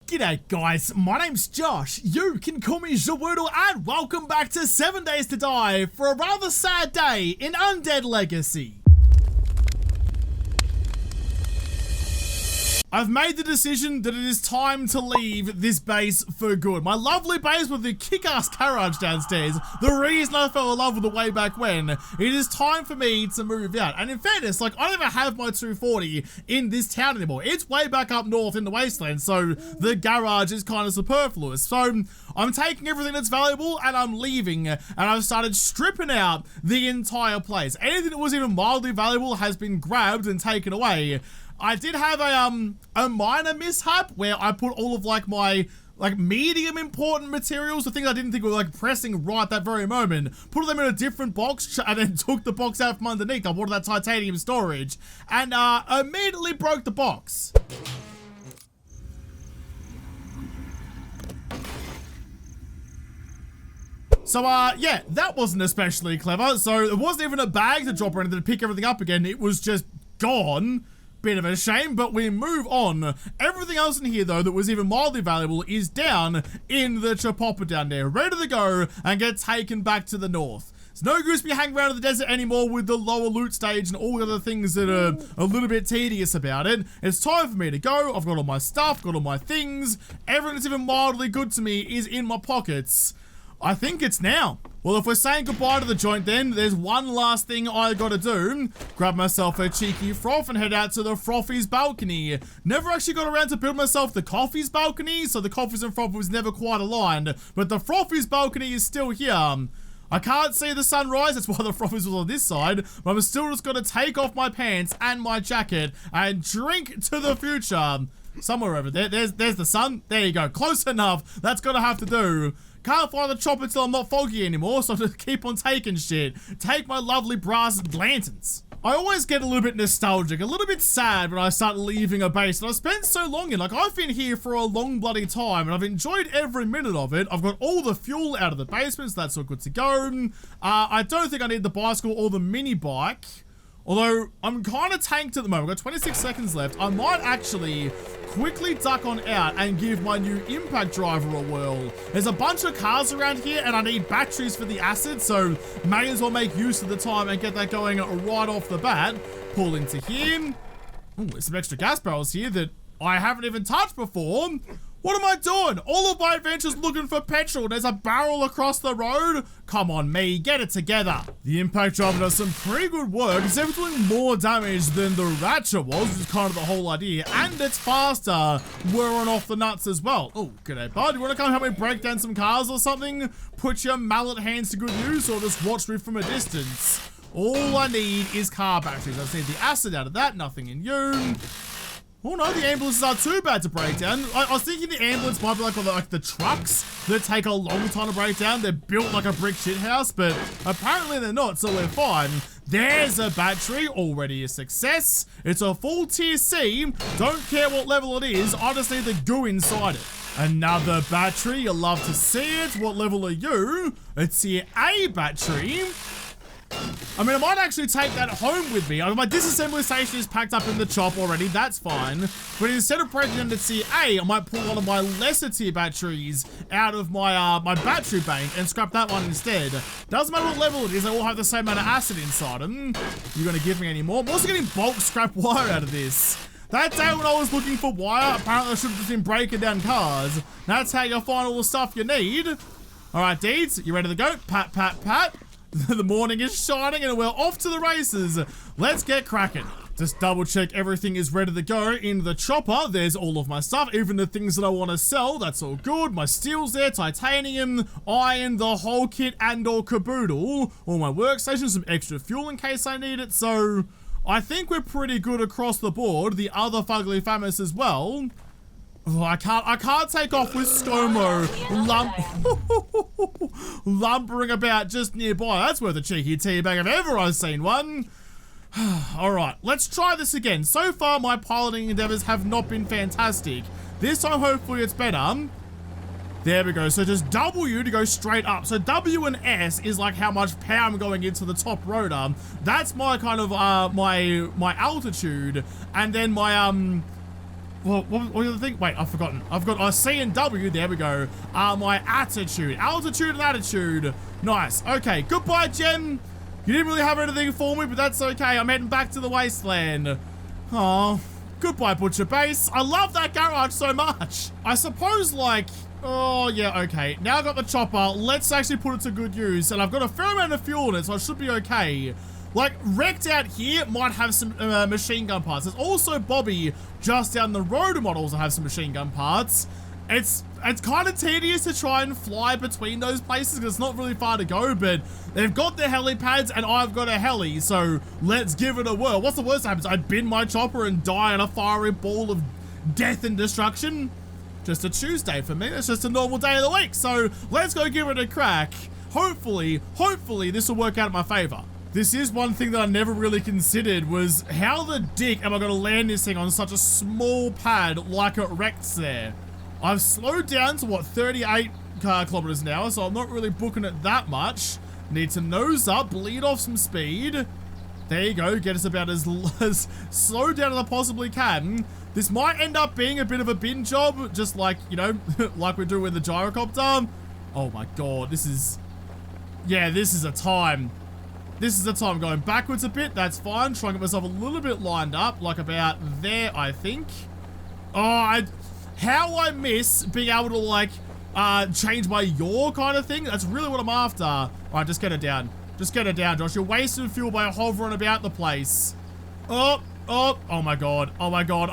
G'day guys, my name's Josh, you can call me WOODLE, and welcome back to 7 Days to Die for a rather sad day in Undead Legacy. I've made the decision that it is time to leave this base for good. My lovely base with the kick-ass garage downstairs, the reason I fell in love with it way back when. It is time for me to move out. And in fairness, like, I don't even have my 240 in this town anymore. It's way back up north in the wasteland, so the garage is kind of superfluous. So I'm taking everything that's valuable and I'm leaving, and I've started stripping out the entire place. Anything that was even mildly valuable has been grabbed and taken away. I did have a minor mishap where I put all of like my medium important materials, the things I didn't think were like pressing right that very moment, put them in a different box and then took the box out from underneath. I wanted that titanium storage and immediately broke the box. So, yeah, that wasn't especially clever. So it wasn't even a bag to drop or anything to pick everything up again. It was just gone. Bit of a shame, but we move on. Everything else in here, though, that was even mildly valuable is down in the chopper down there, ready to go and get taken back to the north. It's no use me hanging around in the desert anymore with the lower loot stage and all the other things that are a little bit tedious about it. It's time for me to go. I've got all my stuff, got all my things. Everything that's even mildly good to me is in my pockets. I think it's now. Well, if we're saying goodbye to the joint then, there's one last thing I gotta do. Grab myself a cheeky froth and head out to the Frothy's balcony. Never actually got around to build myself the Coffee's balcony, so the Coffee's and Froth was never quite aligned. But the Frothy's balcony is still here. I can't see the sunrise, that's why the Frothy's was on this side, but I'm still just gonna take off my pants and my jacket and drink to the future. Somewhere over there, there's the sun. There you go, close enough. That's gonna have to do. Can't find the chopper until I'm not foggy anymore, so I just keep on taking shit. Take my lovely brass lanterns. I always get a little bit nostalgic, a little bit sad when I start leaving a base that I've spent so long in. Like, I've been here for a long bloody time, and I've enjoyed every minute of it. I've got all the fuel out of the basement, so that's all good to go. I don't think I need the bicycle or the mini bike. Although, I'm kind of tanked at the moment. I've got 26 seconds left. I might actually quickly duck on out and give my new impact driver a whirl. There's a bunch of cars around here and I need batteries for the acid, so may as well make use of the time and get that going right off the bat. Pull into here. Ooh, there's some extra gas barrels here that I haven't even touched before. What am I doing? All of my adventures looking for petrol. There's a barrel across the road. Come on, me, get it together. The impact driver does some pretty good work. It's even doing more damage than the Ratchet was, which is kind of the whole idea. And it's faster, wearing off the nuts as well. Oh, g'day, bud. You want to come help me break down some cars or something? Put your mallet hands to good use, or just watch me from a distance. All I need is car batteries. I just need the acid out of that. Nothing in you. Oh no, the ambulances aren't too bad to break down. I was thinking the ambulance might be like the trucks that take a long time to break down. They're built like a brick shithouse, but apparently they're not, so we're fine. There's a battery, already a success. It's a full tier C. Don't care what level it is, I just need the goo inside it. Another battery, you'll love to see it. What level are you? It's tier A battery. I mean, I might actually take that home with me. My disassembly station is packed up in the chop already, that's fine. But instead of breaking into tier A, I might pull one of my lesser tier batteries out of my my battery bank and scrap that one instead. Doesn't matter what level it is, they all have the same amount of acid inside them. You gonna give me any more? I'm also getting bulk scrap wire out of this. That day when I was looking for wire, apparently I should have just been breaking down cars. That's how you find all the stuff you need. Alright, Deeds, you ready to go? Pat, pat, pat. The morning is shining and we're off to the races. Let's get cracking. Just double check everything is ready to go in the chopper. There's all of my stuff, even the things that I want to sell. That's all good. My steel's there, titanium, iron, the whole kit and or caboodle. All my workstations, some extra fuel in case I need it. So I think we're pretty good across the board. The other Fugly Famous as well. Oh, I can't take off with ScoMo lumbering about just nearby. That's worth a cheeky teabag if ever I've seen one. Alright, let's try this again. So far, my piloting endeavors have not been fantastic. This time, hopefully, it's better. There we go. So just W to go straight up. So W and S is like how much power I'm going into the top rotor. That's my kind of, my altitude. And then my, what was the thing? Wait, I've forgotten. I've got C and W. There we go. My attitude. Altitude and attitude. Nice. Okay, goodbye, Gem. You didn't really have anything for me, but that's okay. I'm heading back to the wasteland. Oh, goodbye, Butcher Base. I love that garage so much. I suppose, like... Oh, yeah, okay. Now I've got the chopper. Let's actually put it to good use. And I've got a fair amount of fuel in it, so I should be okay. Like, wrecked out here might have some machine gun parts. There's also Bobby just down the road who might also have some machine gun parts. It's kind of tedious to try and fly between those places because it's not really far to go, but they've got their helipads and I've got a heli, so let's give it a whirl. What's the worst that happens? I bin my chopper and die in a fiery ball of death and destruction? Just a Tuesday for me. It's just a normal day of the week, so let's go give it a crack. Hopefully this will work out in my favor. This is one thing that I never really considered was how the dick am I going to land this thing on such a small pad like it wrecks there. I've slowed down to what, 38 kilometers an hour, so I'm not really booking it that much. Need to nose up, bleed off some speed. There you go, get us about as slow down as I possibly can. This might end up being a bit of a bin job, just like, you know, like we do with the gyrocopter. Oh my god, this is a time. This is the time going backwards a bit. That's fine. Trying to get myself a little bit lined up, like about there, I think. Oh, how I miss being able to, like, change my yaw kind of thing. That's really what I'm after. All right, just get it down. Just get it down, Josh. You're wasting fuel by hovering about the place. Oh my god. Oh my god.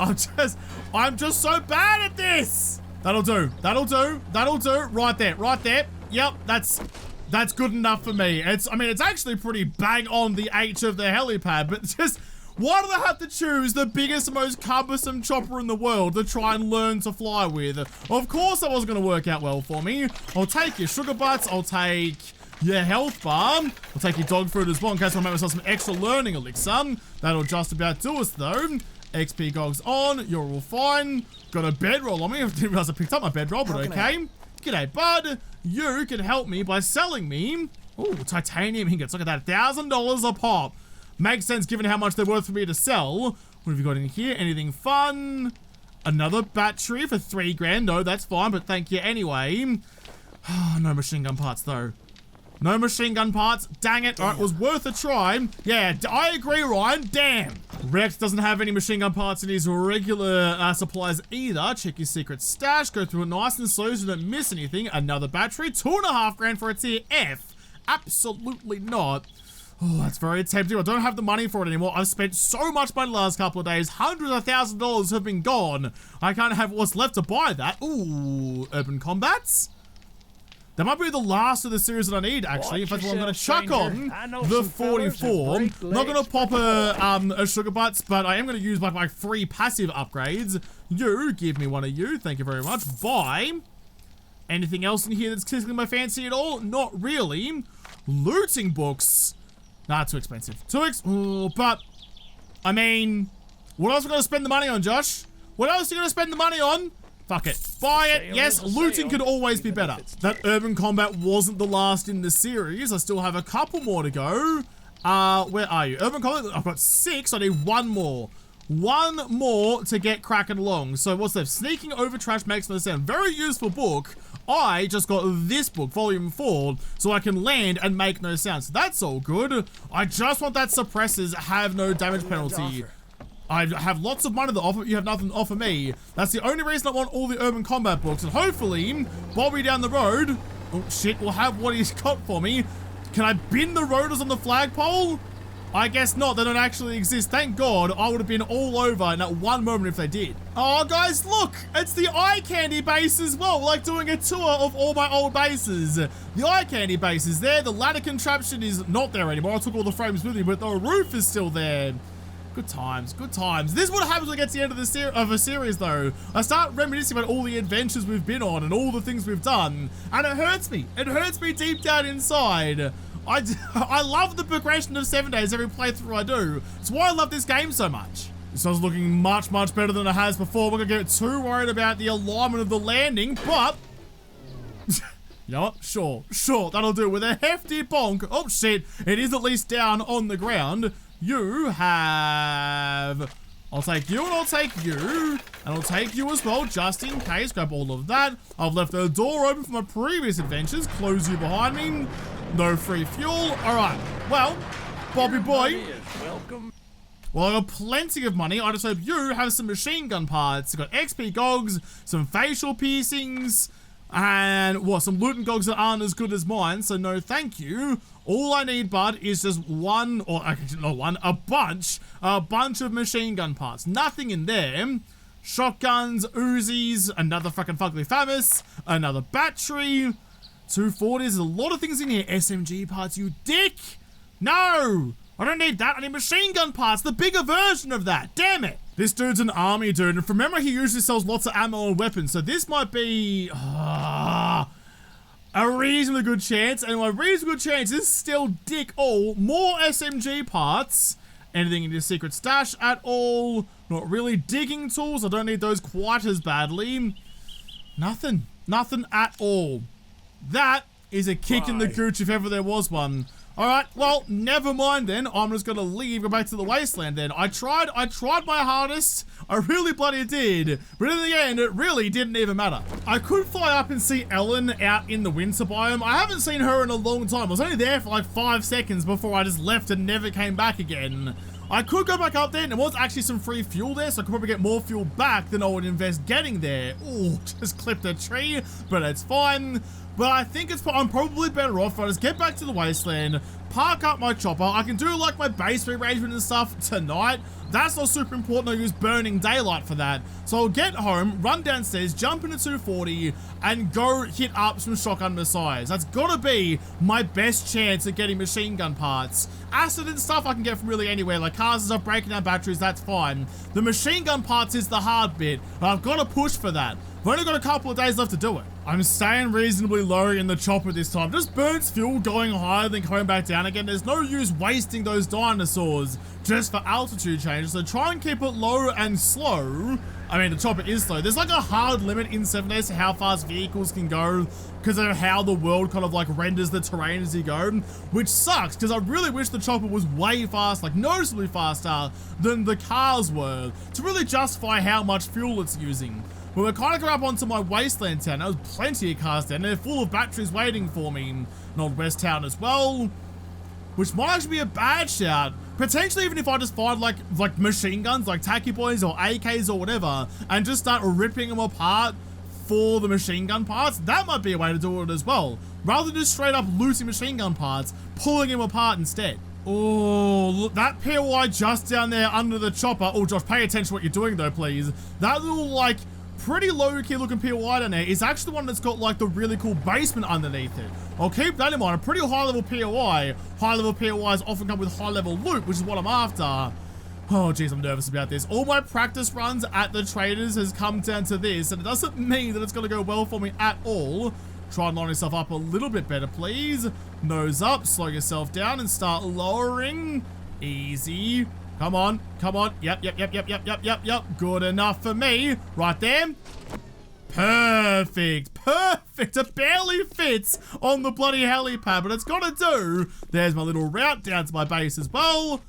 I'm just so bad at this. That'll do. That'll do. That'll do. Right there. Right there. Yep, that's good enough for me. I mean, it's actually pretty bang on the H of the helipad, but just, why do I have to choose the biggest, most cumbersome chopper in the world to try and learn to fly with? Of course that wasn't going to work out well for me. I'll take your sugar butts. I'll take your health bar. I'll take your dog food as well in case I make myself some extra learning elixir. That'll just about do us though. XP gogs on. You're all fine. Got a bedroll on me. I didn't realize I picked up my bedroll, but okay. G'day, bud. You can help me by selling me. Oh, titanium ingots. Look at that. $1,000 a pop. Makes sense given how much they're worth for me to sell. What have you got in here? Anything fun? Another battery for $3,000. No, that's fine, but thank you anyway. No machine gun parts though. No machine gun parts. Dang it. All right, it was worth a try. Yeah, I agree, Ryan. Damn. Rex doesn't have any machine gun parts in his regular supplies either. Check your secret stash. Go through it nice and slow so you don't miss anything. Another battery. $2,500 for a tier F. Absolutely not. Oh, that's very tempting. I don't have the money for it anymore. I've spent so much money the last couple of days. Hundreds of thousands of dollars have been gone. I can't have what's left to buy that. Ooh, urban combats. That might be the last of the series that I need, actually. In fact, I'm going to chuck on the 44. I'm not going to pop a sugar butts, but I am going to use my free passive upgrades. You, give me one of you. Thank you very much. Buy. Anything else in here that's tickling my fancy at all? Not really. Looting books. Nah, too expensive. But, I mean, what else are we going to spend the money on, Josh? What else are you going to spend the money on? Fuck it. Buy it. Yes, looting could always be better. That urban combat wasn't the last in the series. I still have a couple more to go. Where are you? Urban combat, I've got 6. I need 1 more. 1 more to get cracking along. So what's left? Sneaking over trash makes no sound. Very useful book. I just got this book, volume 4, so I can land and make no sound. So that's all good. I just want that suppressors have no damage penalty. I have lots of money to offer, you have nothing to offer me. That's the only reason I want all the urban combat books, and hopefully, Bobby down the road, oh shit, will have what he's got for me. Can I bin the rotors on the flagpole? I guess not, they don't actually exist. Thank God, I would have been all over in that one moment if they did. Oh guys, look, it's the eye candy base as well, like doing a tour of all my old bases. The eye candy base is there, the ladder contraption is not there anymore. I took all the frames with me, but the roof is still there. Good times, good times. This is what happens when it gets to the end of a series though. I start reminiscing about all the adventures we've been on and all the things we've done, and it hurts me. It hurts me deep down inside. I love the progression of 7 days every playthrough I do. It's why I love this game so much. This one's looking much, much better than it has before. We're gonna get too worried about the alignment of the landing, but you know what? Sure, that'll do with a hefty bonk. Oh shit, it is at least down on the ground. You have I'll take you and I'll take you. And I'll take you as well, just in case. Grab all of that. I've left the door open for my previous adventures. Close you behind me. No free fuel. All right. Well, Bobby boy. Welcome. Well, I got plenty of money. I just hope you have some machine gun parts. I got XP gogs, some facial piercings, and what, some loot and gogs that aren't as good as mine. So no, thank you. All I need, bud, is just one, or actually not one, a bunch of machine gun parts. Nothing in there. Shotguns, Uzis, another fucking fugly FAMAS, another battery, 240s, a lot of things in here. SMG parts, you dick! No! I don't need that, I need machine gun parts, the bigger version of that, damn it! This dude's an army dude, and from memory he usually sells lots of ammo and weapons, so this might be a reasonably good chance, and my reasonably good chance is still dick all. More SMG parts. Anything in your secret stash at all? Not really. Digging tools, I don't need those quite as badly. Nothing at all. That is a kick in the gooch if ever there was one. Alright, well, never mind then. I'm just gonna leave, go back to the wasteland then. I tried my hardest. I really bloody did. But in the end, it really didn't even matter. I could fly up and see Ellen out in the winter biome. I haven't seen her in a long time. I was only there for like 5 seconds before I just left and never came back again. I could go back up there, and there was actually some free fuel there, so I could probably get more fuel back than I would invest getting there. Ooh, just clipped a tree, but it's fine. But I think I'm probably better off if I just get back to the wasteland, park up my chopper. I can do like my base rearrangement and stuff tonight. That's not super important. I'll use burning daylight for that. So I'll get home, run downstairs, jump into 240, and go hit up some shotgun messiahs. That's gotta be my best chance at getting machine gun parts. Acid and stuff I can get from really anywhere, like cars and stuff, breaking down batteries, that's fine. The machine gun parts is the hard bit, but I've gotta push for that. I've only got a couple of days left to do it. I'm staying reasonably low in the chopper this time. Just burns fuel going higher than coming back down again. There's no use wasting those dinosaurs just for altitude changes. So try and keep it low and slow. I mean, the chopper is slow. There's like a hard limit in 7 days to how fast vehicles can go because of how the world kind of like renders the terrain as you go, which sucks because I really wish the chopper was way faster, like noticeably faster than the cars were to really justify how much fuel it's using. But we're kind of coming up onto my wasteland town. There's plenty of cars down there, full of batteries waiting for me. And Old West Town as well, which might actually be a bad shout. Potentially even if I just find like machine guns, like tacky boys or AKs or whatever, and just start ripping them apart for the machine gun parts, that might be a way to do it as well. Rather than just straight up looting machine gun parts, pulling them apart instead. Oh, look, that POI just down there under the chopper. Oh, Josh, pay attention to what you're doing though, please. That little like pretty low-key looking POI down there is actually the one that's got like the really cool basement underneath it. I'll keep that in mind. A pretty high-level POI. High-level POIs often come with high-level loot, which is what I'm after. Oh, geez, I'm nervous about this. All my practice runs at the traders has come down to this, and it doesn't mean that it's going to go well for me at all. Try and line yourself up a little bit better, please. Nose up, slow yourself down, and start lowering. Easy. Come on, come on. Yep. Good enough for me. Right there. Perfect. It barely fits on the bloody helipad, but it's gotta do. There's my little route down to my base as well.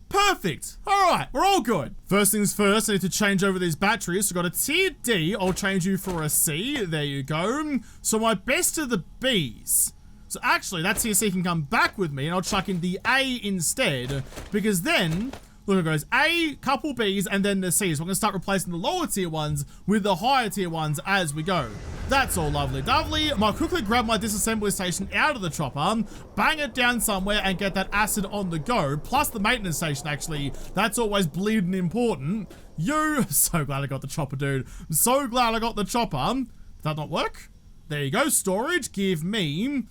Perfect. All right, we're all good. First things first, I need to change over these batteries. So got a tier D. I'll change you for a C. There you go. So my best of the Bs. So actually, that tier C can come back with me, and I'll chuck in the A instead, because then look, it goes A, couple Bs, and then the C. So I'm going to start replacing the lower tier ones with the higher tier ones as we go. That's all lovely dovely. I might quickly grab my disassembly station out of the chopper, bang it down somewhere, and get that acid on the go. Plus the maintenance station, actually. That's always bleeding important. So glad I got the chopper, dude. I'm so glad I got the chopper. Did that not work? There you go. Storage. Give me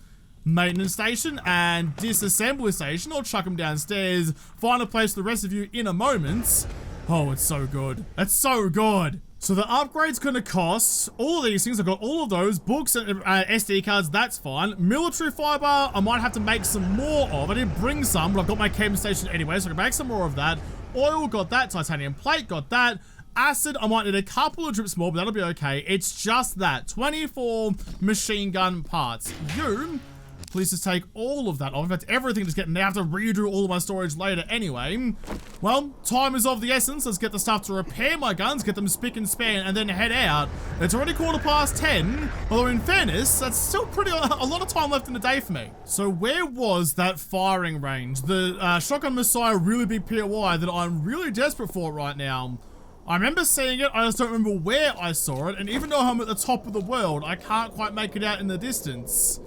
maintenance station and disassembly station. I'll chuck them downstairs, find a place for the rest of you in a moment. Oh, it's so good. It's so good. So the upgrade's gonna cost all of these things. I've got all of those books and SD cards. That's fine. Military fiber, I might have to make some more of. I didn't bring some, but I've got my chem station anyway, so I can make some more of that. Oil, got that. Titanium plate, got that. Acid, I might need a couple of drips more, but that'll be okay. It's just that. 24 machine gun parts. You Please just take all of that off. In fact, everything just getting, now I have to redo all of my storage later anyway. Well, time is of the essence. Let's get the stuff to repair my guns, get them spick and span, and then head out. It's already 10:15, although in fairness, that's still pretty a lot of time left in the day for me. So where was that firing range? The Shotgun Messiah really big POI that I'm really desperate for right now. I remember seeing it, I just don't remember where I saw it, and even though I'm at the top of the world, I can't quite make it out in the distance.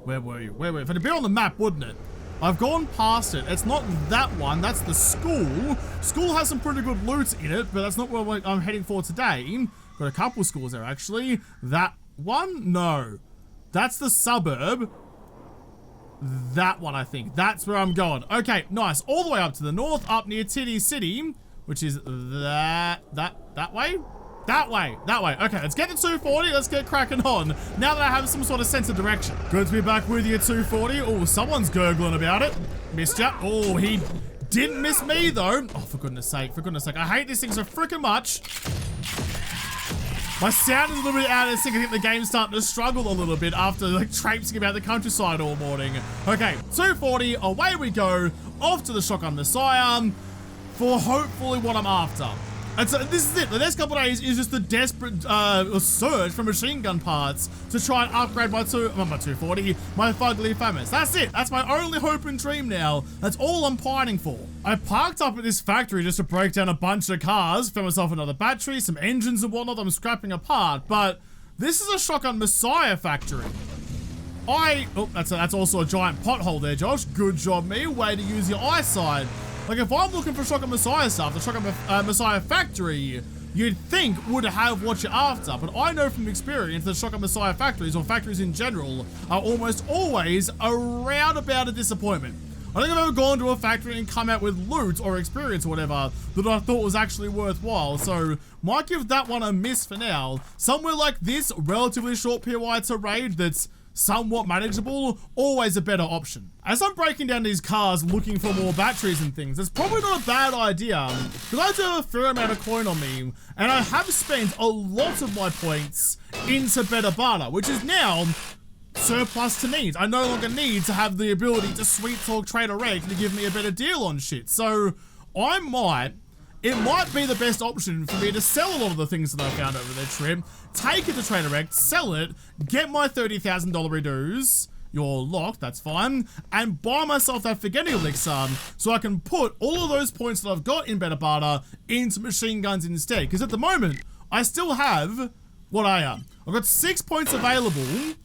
Where were you? Where were you? If it'd be on the map, wouldn't it? I've gone past it. It's not that one, that's the school. School has some pretty good loot in it, but that's not where I'm heading for today. Got a couple schools there, actually. That one? No. That's the suburb. That one, I think. That's where I'm going. Okay, nice. All the way up to the north, up near Titty City, which is that way? That way. Okay, let's get to 240. Let's get cracking on. Now that I have some sort of sense of direction. Good to be back with you at 240. Oh, someone's gurgling about it. Missed ya. Oh, he didn't miss me, though. Oh, for goodness sake. For goodness sake. I hate these things so freaking much. My sound is a little bit out of sync. I think the game's starting to struggle a little bit after like traipsing about the countryside all morning. Okay, 240. Away we go. Off to the Shotgun Messiah for hopefully what I'm after. And so this is it. The next couple of days is just the desperate search for machine gun parts to try and upgrade my 240, my Fugly Famous. That's it. That's my only hope and dream now. That's all I'm pining for. I parked up at this factory just to break down a bunch of cars, found myself another battery, some engines and whatnot I'm scrapping apart, but this is a Shotgun Messiah factory. Oh, that's also a giant pothole there, Josh. Good job, me. Way to use your eyesight. Like, if I'm looking for Shotgun Messiah stuff, the Shotgun Messiah factory, you'd think would have what you're after. But I know from experience that Shotgun Messiah factories, or factories in general, are almost always around about a disappointment. I don't think I've ever gone to a factory and come out with loot or experience or whatever that I thought was actually worthwhile. So, might give that one a miss for now. Somewhere like this, relatively short POI to raid that's somewhat manageable, always a better option. As I'm breaking down these cars looking for more batteries and things, it's probably not a bad idea, because I do have a fair amount of coin on me, and I have spent a lot of my points into better barter, which is now surplus to needs. I no longer need to have the ability to sweet talk Trader Reg to give me a better deal on shit. So it might be the best option for me to sell a lot of the things that I found over their trip, take it to Trader Reg, sell it, get my $30,000 reduce, you're locked, that's fine, and buy myself that Forgetting Elixir so I can put all of those points that I've got in better barter into machine guns instead. Because at the moment, I still have what I am. I've got 6 points available.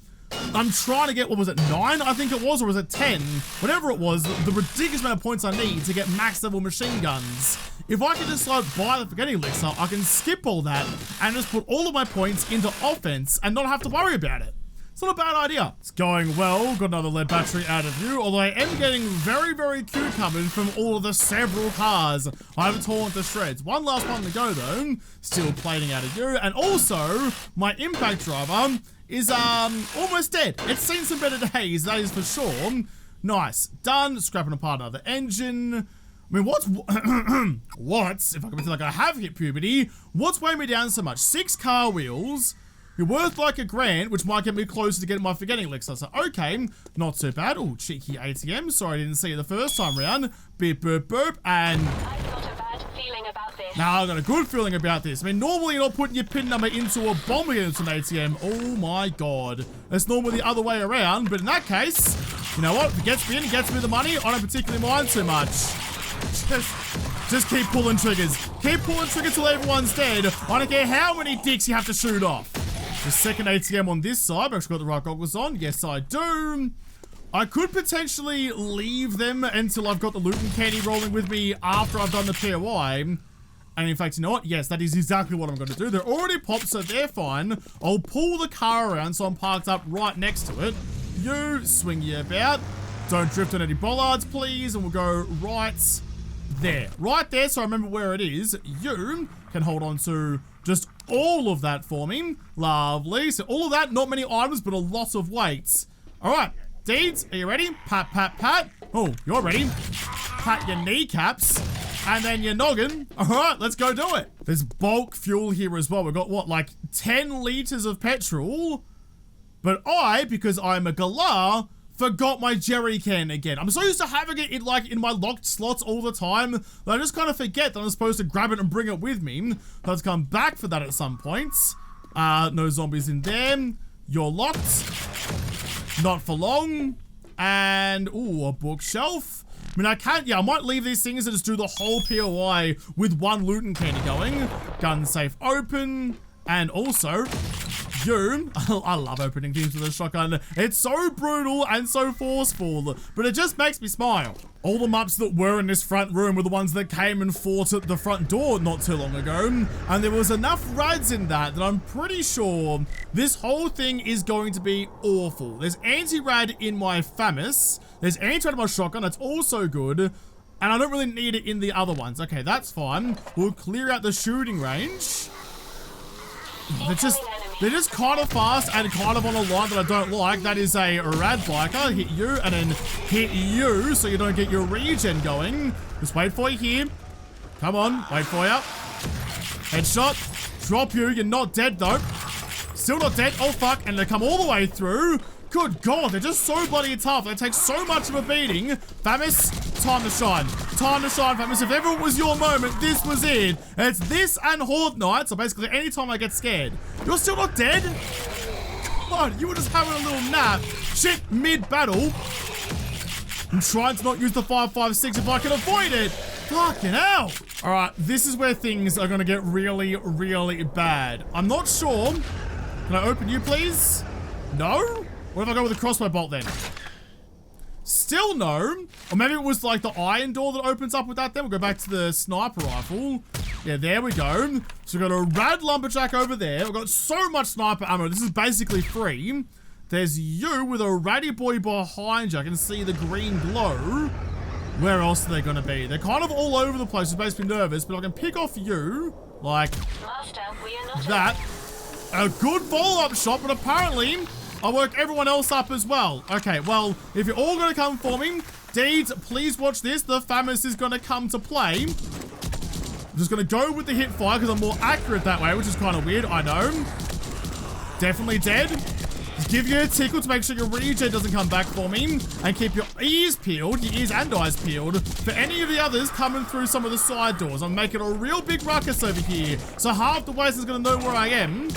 I'm trying to get, what was it, 9 I think it was, or was it 10? Whatever it was, the ridiculous amount of points I need to get max level machine guns. If I can just like buy the Forgetting Elixir, I can skip all that and just put all of my points into offense and not have to worry about it. It's not a bad idea. It's going well. Got another lead battery out of view, although I am getting very, very cucumbered from all of the several cars I've torn to shreds. One last one to go though. Still plating out of view. And also, my impact driver is almost dead. It's seen some better days, that is for sure. Nice. Done. Scrapping apart another engine. I mean, what's, if I can pretend like I have hit puberty, what's weighing me down so much? 6 car wheels. You're worth like $1,000, which might get me closer to getting my Forgetting Elixir. So, okay, not too bad. Oh, cheeky ATM. Sorry I didn't see you the first time round. Beep, boop, boop, and... I've got a bad feeling about this. Now, I've got a good feeling about this. I mean, normally you're not putting your PIN number into a bomb against an ATM. Oh my god. It's normally the other way around, but in that case, you know what? If it gets me in, it gets me the money. I don't particularly mind too much. Just keep pulling triggers. Keep pulling triggers till everyone's dead. I don't care how many dicks you have to shoot off. The second ATM on this side. I've actually got the right goggles on. Yes, I do. I could potentially leave them until I've got the loot and candy rolling with me after I've done the POI. And in fact, you know what? Yes, that is exactly what I'm going to do. They're already popped, so they're fine. I'll pull the car around so I'm parked up right next to it. You swing you about. Don't drift on any bollards, please. And we'll go right there. Right there, so I remember where it is. You can hold on to just all of that for me. Lovely. So all of that, not many items, but a lot of weights. All right, Deeds, are you ready? Pat, pat, pat. Oh, you're ready. Pat your kneecaps. And then your noggin. All right, let's go do it. There's bulk fuel here as well. We've got, what, like 10 liters of petrol? But I, because I'm a galah, forgot my jerry can again. I'm so used to having it in my locked slots all the time that I just kind of forget that I'm supposed to grab it and bring it with me. Let's come back for that at some point. No zombies in there. You're locked. Not for long. And, ooh, a bookshelf. I mean, I might leave these things and just do the whole POI with one loot and candy going. Gun safe open. And also, I love opening things with a shotgun. It's so brutal and so forceful, but it just makes me smile. All the mups that were in this front room were the ones that came and fought at the front door not too long ago. And there was enough rads in that I'm pretty sure this whole thing is going to be awful. There's anti-rad in my FAMAS. There's anti-rad in my shotgun. That's also good. And I don't really need it in the other ones. Okay, that's fine. We'll clear out the shooting range. They're just kind of fast and kind of on a line that I don't like. That is a rad biker. Hit you and then hit you so you don't get your regen going. Just wait for you here. Come on, wait for you. Headshot. Drop you. You're not dead though. Still not dead. Oh fuck. And they come all the way through. Good God, they're just so bloody tough. They take so much of a beating. FAMAS, time to shine. Time to shine, FAMAS. If ever it was your moment, this was it. It's this and Horde Night, so basically anytime I get scared. You're still not dead? God, you were just having a little nap. Shit, mid-battle. I'm trying to not use the 5.56 if I can avoid it. Fucking hell. All right, this is where things are gonna get really, really bad. I'm not sure. Can I open you, please? No? What if I go with a crossbow bolt then? Still no. Or maybe it was like the iron door that opens up with that then. We'll go back to the sniper rifle. Yeah, there we go. So we've got a rad lumberjack over there. We've got so much sniper ammo. This is basically free. There's you with a ratty boy behind you. I can see the green glow. Where else are they going to be? They're kind of all over the place. It makes me nervous, but I can pick off you. Like Master, we are not that. A good follow-up shot, but apparently I'll work everyone else up as well. Okay, well, if you're all gonna come for me, Deeds, please watch this. The FAMAS is gonna come to play. I'm just gonna go with the hip fire because I'm more accurate that way, which is kind of weird, I know. Definitely dead. Just give you a tickle to make sure your regen doesn't come back for me. And keep your ears peeled, your ears and eyes peeled, for any of the others coming through some of the side doors. I'm making a real big ruckus over here. So half the place is gonna know where I am.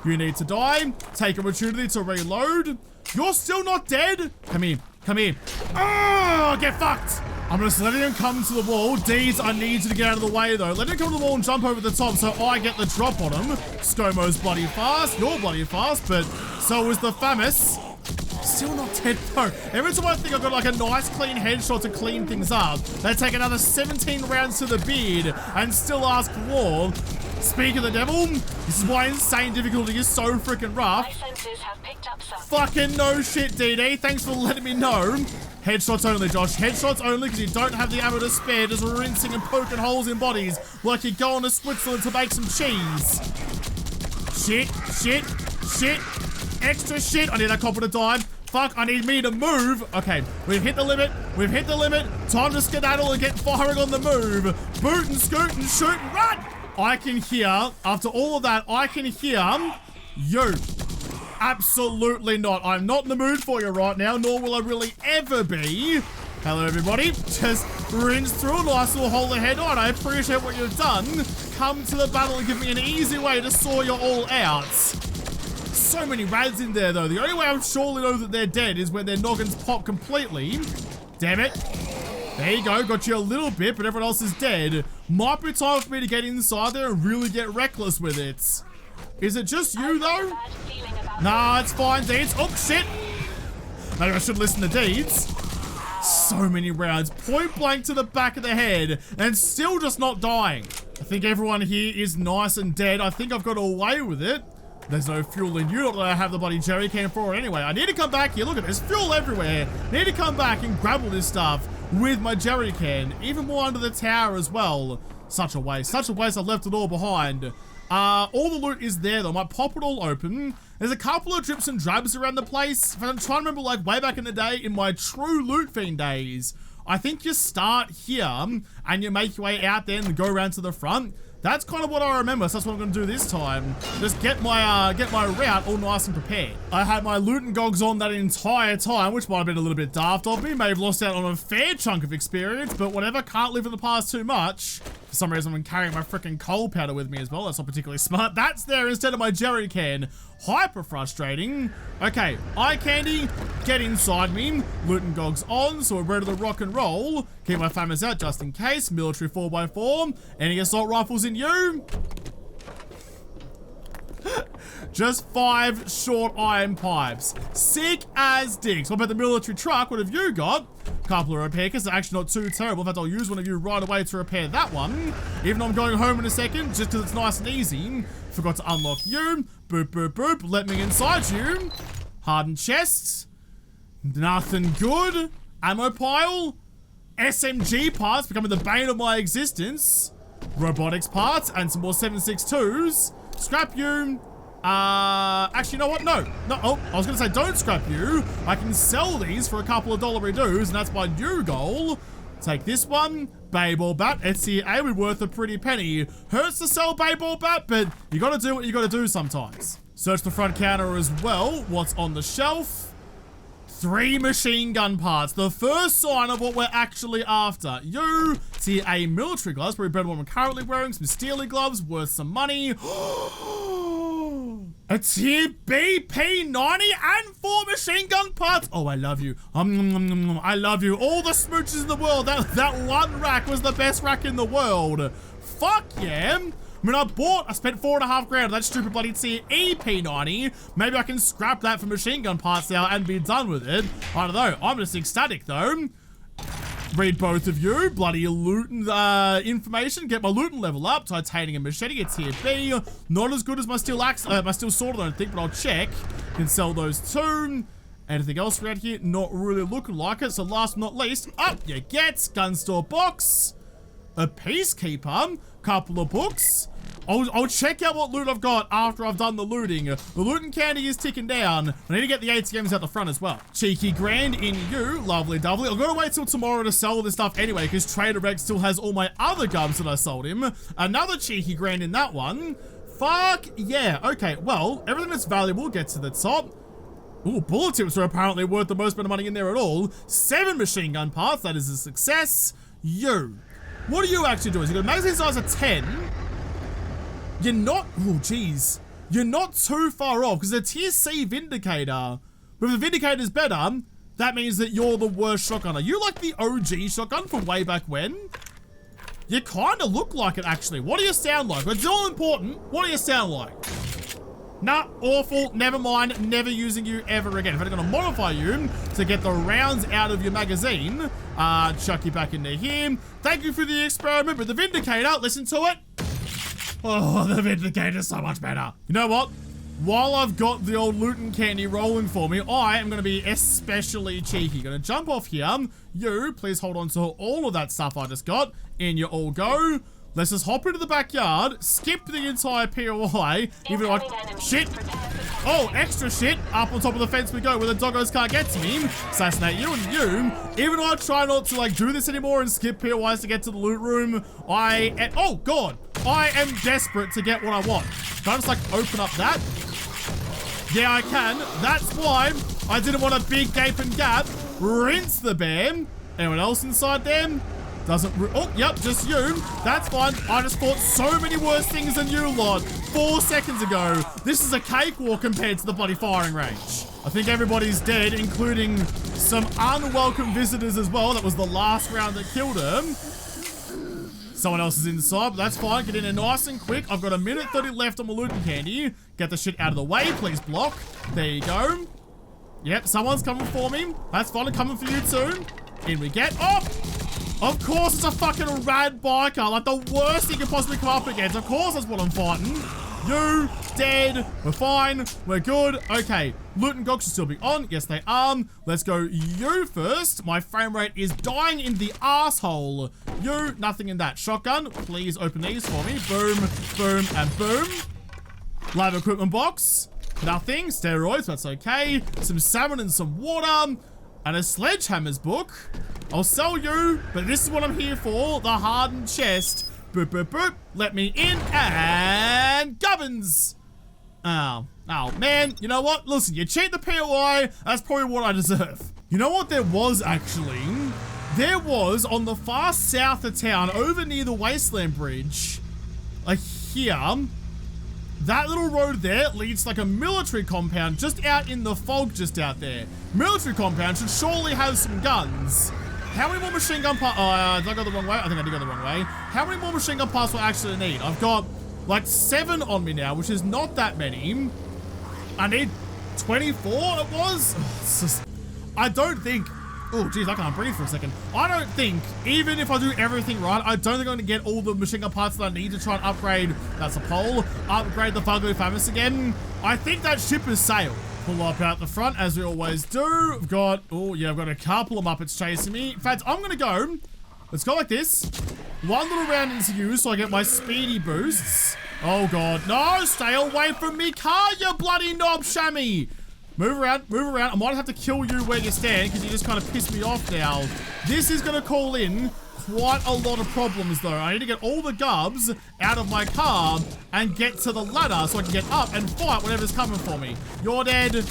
You need to die. Take opportunity to reload. You're still not dead. Come here. Come here. Oh, get fucked. I'm just letting him come to the wall. Deeds, I need you to get out of the way, though. Let him come to the wall and jump over the top so I get the drop on him. Scomo's bloody fast. You're bloody fast, but so is the FAMAS. Still not dead, though. Every time I think I've got like a nice clean headshot to clean things up, they take another 17 rounds to the beard and still ask for more. Speak of the devil, this is why insane difficulty is so freaking rough. My senses have picked up something. Fucking no shit, DD. Thanks for letting me know. Headshots only, Josh. Headshots only because you don't have the ammo to spare, just rinsing and poking holes in bodies like you're going to Switzerland to make some cheese. Shit, shit, shit. Extra shit. I need that copper to die. Fuck, I need me to move. Okay, we've hit the limit. We've hit the limit. Time to skedaddle and get firing on the move. Boot and scoot and shoot and run. I can hear, after all of that, I can hear you. Absolutely not. I'm not in the mood for you right now, nor will I really ever be. Hello, everybody. Just rinse through a nice little hole ahead on. I appreciate what you've done. Come to the battle and give me an easy way to saw you all out. So many rads in there, though. The only way I would surely know that they're dead is when their noggins pop completely. Damn it. There you go, got you a little bit, but everyone else is dead. Might be time for me to get inside there and really get reckless with it. Is it just you, though? Nah, it's fine, Deeds. Oh, shit. Maybe I should listen to Deeds. So many rounds. Point blank to the back of the head, and still just not dying. I think everyone here is nice and dead. I think I've got away with it. There's no fuel in you, not that I have the bloody jerry can for it anyway. I need to come back here. Look at this, fuel everywhere. Need to come back and grab all this stuff with my jerry can. Even more under the tower as well. Such a waste. Such a waste. I left it all behind. All the loot is there though. I might pop it all open. There's a couple of drips and drabs around the place. If I'm trying to remember like way back in the day in my true loot fiend days, I think you start here and you make your way out there and go around to the front. That's kind of what I remember, so that's what I'm gonna do this time. Just get my route all nice and prepared. I had my loot and gogs on that entire time, which might have been a little bit daft of me. May have lost out on a fair chunk of experience, but whatever, can't live in the past too much. For some reason, I'm carrying my freaking coal powder with me as well. That's not particularly smart. That's there instead of my jerry can. Hyper frustrating. Okay, eye candy, get inside me. Loot and gogs on, so we're ready to rock and roll. Keep my famous out just in case. Military 4x4. Any assault rifles in you? Just 5 short iron pipes. Sick as dicks. What about the military truck? What have you got? Couple of repair kits. Actually not too terrible. In fact, I'll use one of you right away to repair that one. Even though I'm going home in a second, just because it's nice and easy. Forgot to unlock you. Boop, boop, boop. Let me inside you. Hardened chests. Nothing good. Ammo pile. SMG parts becoming the bane of my existence. Robotics parts and some more 7.62s. Scrap you. Actually, you know what? No. Oh, I was gonna say don't scrap you. I can sell these for a couple of $1 dues, and that's my new goal. Take this one. Baseball bat. SCA would be worth a pretty penny. Hurts to sell baseball bat, but you gotta do what you gotta do sometimes. Search the front counter as well. What's on the shelf? 3 machine gun parts. The first sign of what we're actually after. You see a military gloves, probably better than what I'm currently wearing. Some steely gloves worth some money. A tier B P90 and 4 machine gun parts. Oh, I love you. I love you. All the smooches in the world. That one rack was the best rack in the world. Fuck yeah. I mean, I spent $4.5 grand on that stupid bloody CE P90. Maybe I can scrap that for machine gun parts now and be done with it. I don't know. I'm just ecstatic though. Read both of you. Bloody loot information. Get my loot and level up. Titanium and machete. It's tier B. Not as good as my steel axe, my steel sword, I don't think, but I'll check. Can sell those too. Anything else around here? Not really looking like it. So last but not least, up you get. Gun store box. A peacekeeper, couple of books. I'll check out what loot I've got after I've done the looting. The loot and candy is ticking down. I need to get the ATMs out the front as well. Cheeky grand in you, lovely doubly. I've got to wait till tomorrow to sell this stuff anyway, because Trader Rex still has all my other gubs that I sold him. Another cheeky grand in that one. Fuck yeah. Okay, well, everything that's valuable gets to the top. Ooh, bullet tips are apparently worth the most amount of money in there at all. 7 machine gun parts, that is a success. You. What are you actually doing? You got a magazine size of 10. You're not, oh geez. You're not too far off because the tier C Vindicator. But if the Vindicator's better, that means that you're the worst shotgunner. You like the OG shotgun from way back when? You kind of look like it actually. What do you sound like? It's all important. What do you sound like? Nah, awful, never mind, never using you ever again. If I'm gonna modify you to get the rounds out of your magazine, chuck you back into here. Thank you for the experiment, but the Vindicator, listen to it. Oh, the Vindicator's so much better. You know what? While I've got the old loot and candy rolling for me, I am gonna be especially cheeky. Gonna jump off here. You, please hold on to all of that stuff I just got. In you all go. Let's just hop into the backyard, skip the entire POI, even though shit. Oh, extra shit. Up on top of the fence we go where the doggos can't get to me. Assassinate you and you. Even though I try not to like do this anymore and skip POIs to get to the loot room, oh god, I am desperate to get what I want. Can I just like open up that? Yeah, I can. That's why I didn't want a big gaping gap. Rinse the bear. Anyone else inside there? Doesn't, oh, yep, just you. That's fine. I just fought so many worse things than you lot 4 seconds ago. This is a cakewalk compared to the bloody firing range. I think everybody's dead, including some unwelcome visitors as well. That was the last round that killed them. Someone else is inside, but that's fine. Get in there nice and quick. I've got 1:30 left on my loot and candy. Get the shit out of the way, please block. There you go. Yep, someone's coming for me. That's fine, I'm coming for you too. In we get, oh! Of course it's a fucking rad biker, like the worst you can possibly come up against. Of course that's what I'm fighting. You, dead, we're fine, we're good. Okay, loot and gogs should still be on. Yes, they are. Let's go you first. My frame rate is dying in the asshole. You, nothing in that. Shotgun, please open these for me. Boom, boom, and boom. Lab equipment box, nothing. Steroids, that's okay. Some salmon and some water. And a sledgehammer's book. I'll sell you, but this is what I'm here for. The hardened chest. Boop, boop, boop. Let me in and gubbins. Oh, man. You know what? Listen, you cheat the POI. That's probably what I deserve. You know what there was, actually? There was, on the far south of town, over near the Wasteland Bridge, like here, that little road there leads to like a military compound just out in the fog just out there. Military compound should surely have some guns. How many more machine gun parts? Did I go the wrong way? I think I did go the wrong way. How many more machine gun parts will I actually need? I've got like 7 on me now, which is not that many. I need 24 it was? It's just, I don't think, oh geez, I can't breathe for a second. I don't think, even if I do everything right, I don't think I'm going to get all the machine gun parts that I need to try and upgrade, that's a pole, upgrade the Fugly Famous again. I think that ship has sailed. Pull up out the front, as we always do. I've got, oh yeah, I've got a couple of Muppets chasing me. In fact, I'm going to go, let's go like this. One little round into you so I get my speedy boosts. Oh god, no, stay away from me car, you bloody knob shammy. Move around, move around. I might have to kill you where you stand because you just kind of pissed me off now. This is going to call in quite a lot of problems though. I need to get all the gubs out of my car and get to the ladder so I can get up and fight whatever's coming for me. You're dead.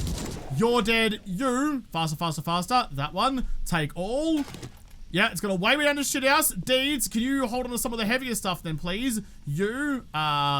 You're dead. You. Faster, faster, faster. That one. Take all. Yeah, it's gonna weigh me down to shit house. Deeds, can you hold on to some of the heavier stuff then, please? You,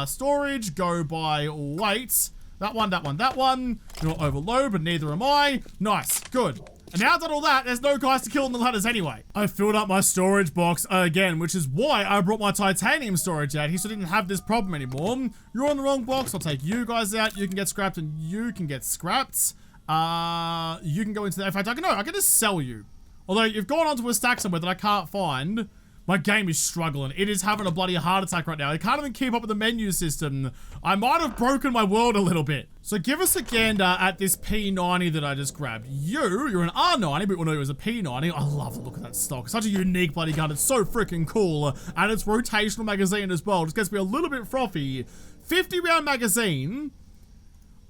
storage, go by weight. That one, that one, that one. You're not overload, but neither am I. Nice, good. And now I've done all that, there's no guys to kill on the ladders anyway. I filled up my storage box again, which is why I brought my titanium storage out here so I didn't have this problem anymore. You're on the wrong box, I'll take you guys out. You can get scrapped and you can get scrapped. You can go into the, in fact, I can just sell you. Although you've gone onto a stack somewhere that I can't find. My game is struggling. It is having a bloody heart attack right now. I can't even keep up with the menu system. I might have broken my world a little bit. So give us a gander at this P90 that I just grabbed. You're an R90, but we'll know it was a P90. I love the look of that stock. It's such a unique bloody gun. It's so freaking cool. And it's rotational magazine as well. Just gets me a little bit frothy. 50 round magazine.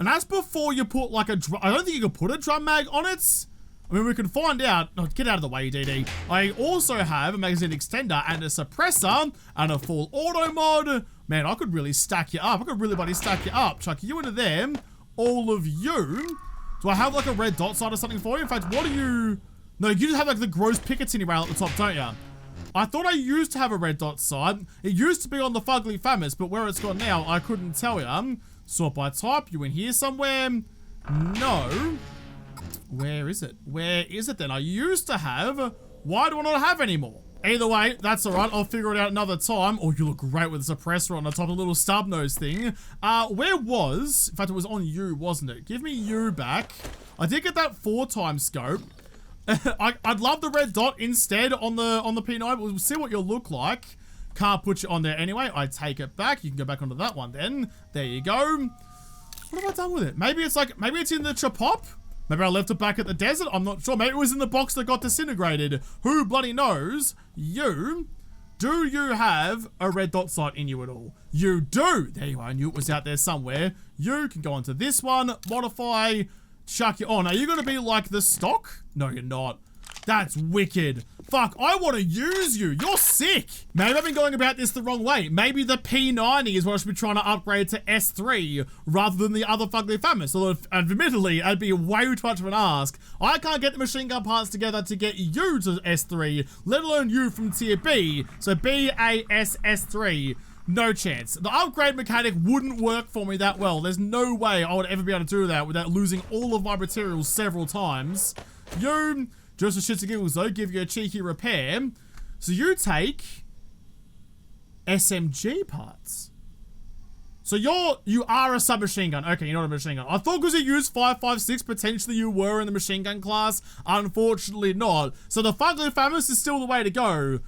And that's before you put like a I don't think you can put a drum mag on it. I mean, we can find out. Oh, get out of the way, DD. I also have a magazine extender and a suppressor and a full auto mod. Man, I could really stack you up. I could really bloody stack you up. Chuck you into them. All of you. Do I have like a red dot side or something for you? In fact, what are you? No, you just have like the gross Picatinny rail at the top, don't you? I thought I used to have a red dot side. It used to be on the Fugly Famous, but where it's gone now, I couldn't tell you. Sort by type. You in here somewhere? No. Where is it? Where is it then? I used to have. Why do I not have anymore? Either way, that's alright. I'll figure it out another time. Oh, you look great with the suppressor on the top of the little stub nose thing. Where was? In fact, it was on you, wasn't it? Give me you back. I did get that 4x scope. I'd love the red dot instead on the P9, but we'll see what you'll look like. Can't put you on there anyway. I take it back. You can go back onto that one then. There you go. What have I done with it? Maybe it's in the chapop? Maybe I left it back at the desert? I'm not sure. Maybe it was in the box that got disintegrated. Who bloody knows? Do you have a red dot sight in you at all? You do. There you are. I knew it was out there somewhere. You can go onto this one, modify, chuck you on. Are you going to be like the stock? No, you're not. That's wicked. Fuck, I want to use you. You're sick. Maybe I've been going about this the wrong way. Maybe the P90 is what I should be trying to upgrade to S3 rather than the other Fugly Famous. Although, admittedly, it'd be way too much of an ask. I can't get the machine gun parts together to get you to S3, let alone you from tier B. So BASS3. No chance. The upgrade mechanic wouldn't work for me that well. There's no way I would ever be able to do that without losing all of my materials several times. You... Just for shits and giggles though, give you a cheeky repair. So you take SMG parts. So you are a submachine gun. Okay, you're not a machine gun. I thought because you used 5.56, potentially you were in the machine gun class. Unfortunately not. So the Fugly Famous is still the way to go.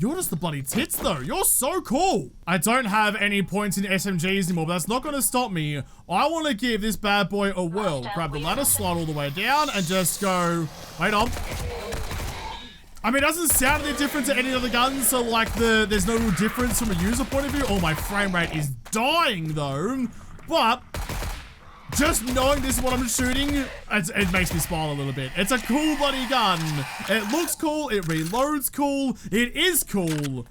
You're just the bloody tits though. You're so cool. I don't have any points in SMGs anymore, but that's not going to stop me. I want to give this bad boy a whirl. Grab the ladder, slide all the way down, and just go. Wait on. I mean, it doesn't sound any different to any other guns, so like there's no real difference from a user point of view. Oh, my frame rate is dying though. But just knowing this is what I'm shooting, it makes me smile a little bit. It's a cool bloody gun. It looks cool. It reloads cool. It is cool.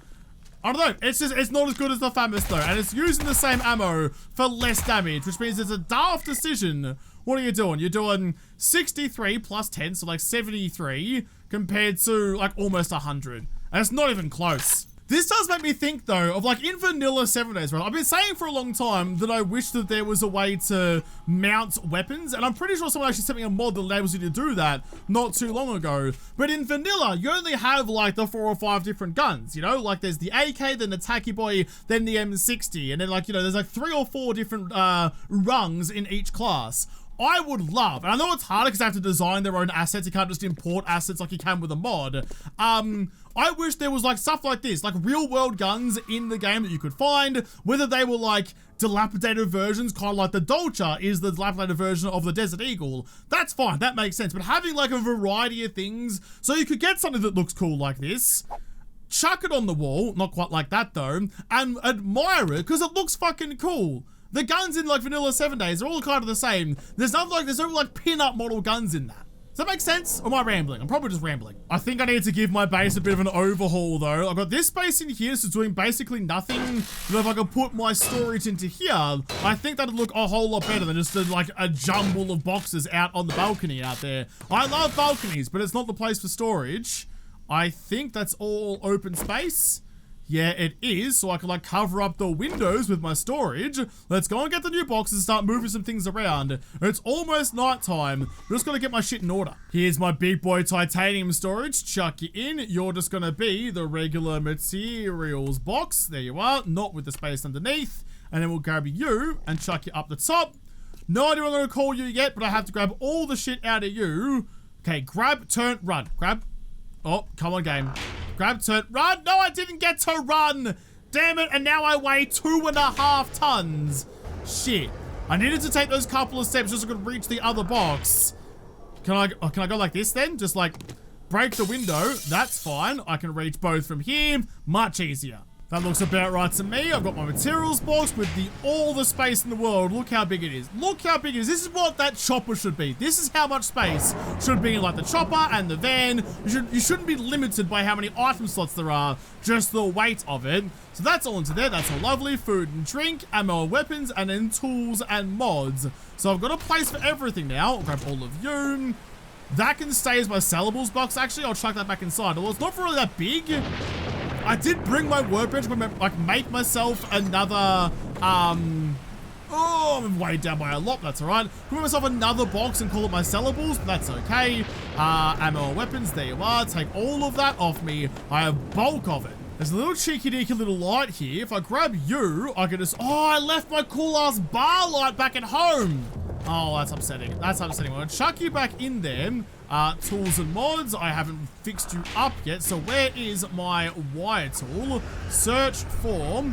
I don't know. It's not as good as the FAMAS though, and it's using the same ammo for less damage, which means it's a daft decision. What are you doing? You're doing 63 plus 10, so like 73 compared to like almost 100. And it's not even close. This does make me think though of like in vanilla 7 days, right? I've been saying for a long time that I wish that there was a way to mount weapons, and I'm pretty sure someone actually sent me a mod that enables you to do that not too long ago. But in vanilla, you only have like the 4 or 5 different guns, you know? Like there's the AK, then the Tacky Boy, then the M60, and then like, you know, there's like 3 or 4 different rungs in each class. I would love, and I know it's harder because they have to design their own assets. You can't just import assets like you can with a mod. I wish there was like stuff like this, like real world guns in the game that you could find, whether they were like dilapidated versions, kind of like the Dolce is the dilapidated version of the Desert Eagle. That's fine, that makes sense. But having like a variety of things, so you could get something that looks cool like this, chuck it on the wall, not quite like that though, and admire it because it looks fucking cool. The guns in like vanilla 7 days are all kind of the same. There's no like pin-up model guns in that. Does that make sense? Or am I rambling? I'm probably just rambling. I think I need to give my base a bit of an overhaul though. I've got this space in here, so it's doing basically nothing. But if I could put my storage into here, I think that'd look a whole lot better than just like a jumble of boxes out on the balcony out there. I love balconies, but it's not the place for storage. I think that's all open space. Yeah, it is, so I can like cover up the windows with my storage. Let's go and get the new boxes and start moving some things around. It's almost nighttime. I'm just gonna get my shit in order. Here's my big boy titanium storage. Chuck you in. You're just gonna be the regular materials box. There you are, not with the space underneath. And then we'll grab you and chuck you up the top. No idea what I'm gonna call you yet, but I have to grab all the shit out of you. Okay, grab, turn, run. Grab. Oh, come on, game. Grab, turn, run. No, I didn't get to run. Damn it. And now I weigh 2.5 tons. Shit. I needed to take those couple of steps just so I could reach the other box. Can I go like this then? Just like break the window. That's fine. I can reach both from here. Much easier. That looks about right to me. I've got my materials box with all the space in the world. Look how big it is. Look how big it is. This is what that chopper should be. This is how much space should be in like the chopper and the van. You shouldn't be limited by how many item slots there are, just the weight of it. So that's all into there. That's all lovely. Food and drink, ammo and weapons, and then tools and mods. So I've got a place for everything now. I'll grab all of you. That can stay as my sellables box. Actually, I'll chuck that back inside. Well, it's not really that big. I did bring my workbench, like make myself another, oh, I'm way down by a lot, that's all right. Put myself another box and call it my sellables, but that's okay. Ammo and weapons, there you are. Take all of that off me. I have bulk of it. There's a little cheeky-deeky little light here. If I grab you, I can just, oh, I left my cool-ass bar light back at home. Oh, that's upsetting. That's upsetting. I'm gonna chuck you back in there. Tools and mods. I haven't fixed you up yet. So where is my wire tool? Search for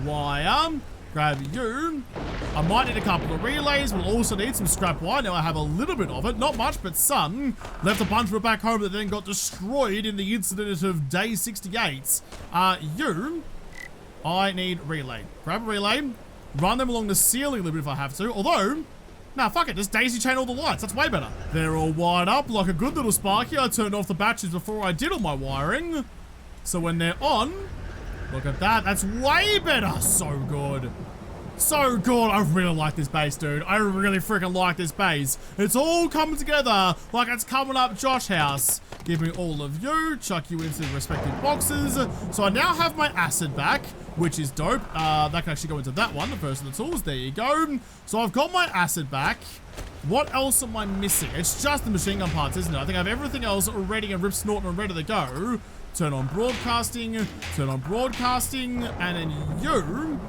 wire. Grab you. I might need a couple of relays. We'll also need some scrap wire. Now I have a little bit of it. Not much, but some. Left a bunch of it back home that then got destroyed in the incident of day 68. You. I need relay. Grab a relay. Run them along the ceiling a little bit if I have to. Although, nah, fuck it, just daisy chain all the lights, that's way better. They're all wired up like a good little Sparky. I turned off the batteries before I did all my wiring. So when they're on, look at that, that's way better. So good. So good. I really like this base, dude. I really freaking like this base. It's all coming together like it's coming up Josh House. Give me all of you, chuck you into the respective boxes. So I now have my acid back, which is dope. That can actually go into that one, the first of the tools. There you go. So I've got my acid back. What else am I missing? It's just the machine gun parts, isn't it? I think I have everything else ready and rip snorting and ready to go. Turn on broadcasting, and then you.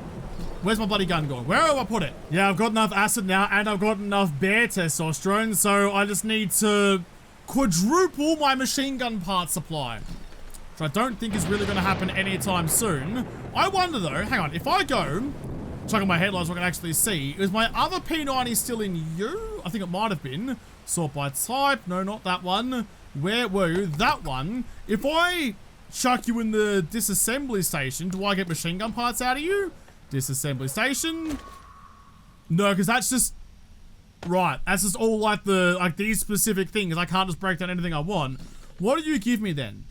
Where's my bloody gun going? Where do I put it? Yeah, I've got enough acid now, and I've got enough bear testosterone, so I just need to quadruple my machine gun part supply. Which I don't think is really going to happen anytime soon. I wonder though, hang on, if I go, check on my headlights so I can actually see, is my other P90 still in you? I think it might have been. Sort by type, no, not that one. Where were you? That one. If I chuck you in the disassembly station, do I get machine gun parts out of you? Disassembly station. No, because that's just, right, that's just all like these specific things. I can't just break down anything I want. What do you give me then?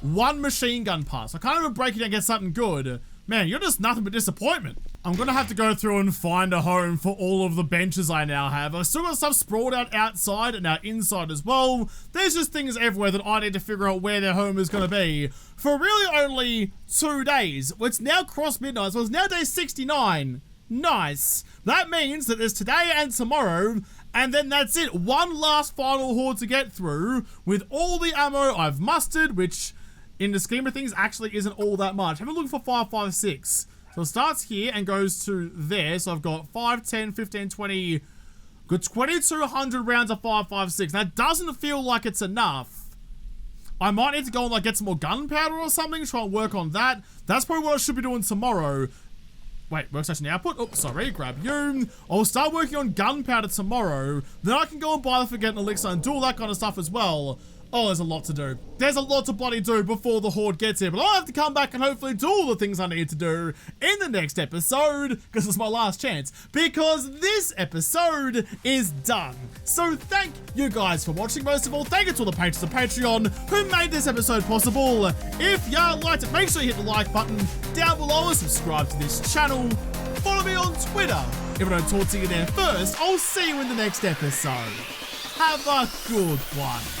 1 machine gun pass. I can't even break it and get something good. Man, you're just nothing but disappointment. I'm gonna have to go through and find a home for all of the benches I now have. I've still got stuff sprawled out outside and now inside as well. There's just things everywhere that I need to figure out where their home is gonna be for really only 2 days. It's now crossed midnight, so it's now day 69. Nice. That means that there's today and tomorrow, and then that's it. One last final horde to get through with all the ammo I've mustered, which in the scheme of things actually isn't all that much. Have a look for 556. So it starts here and goes to there. So I've got 5, 10, 15, 20, got 2,200 rounds of 556. That doesn't feel like it's enough. I might need to go and like get some more gunpowder or something, try and work on that. That's probably what I should be doing tomorrow. Wait, workstation output? Oh, sorry, grab you. I'll start working on gunpowder tomorrow. Then I can go and buy the Forgotten Elixir and do all that kind of stuff as well. Oh, there's a lot to do. There's a lot to bloody do before the horde gets here, but I'll have to come back and hopefully do all the things I need to do in the next episode, because it's my last chance, because this episode is done. So thank you guys for watching. Most of all, thank you to all the patrons of Patreon who made this episode possible. If you liked it, make sure you hit the like button down below and subscribe to this channel. Follow me on Twitter. If I don't talk to you there first, I'll see you in the next episode. Have a good one.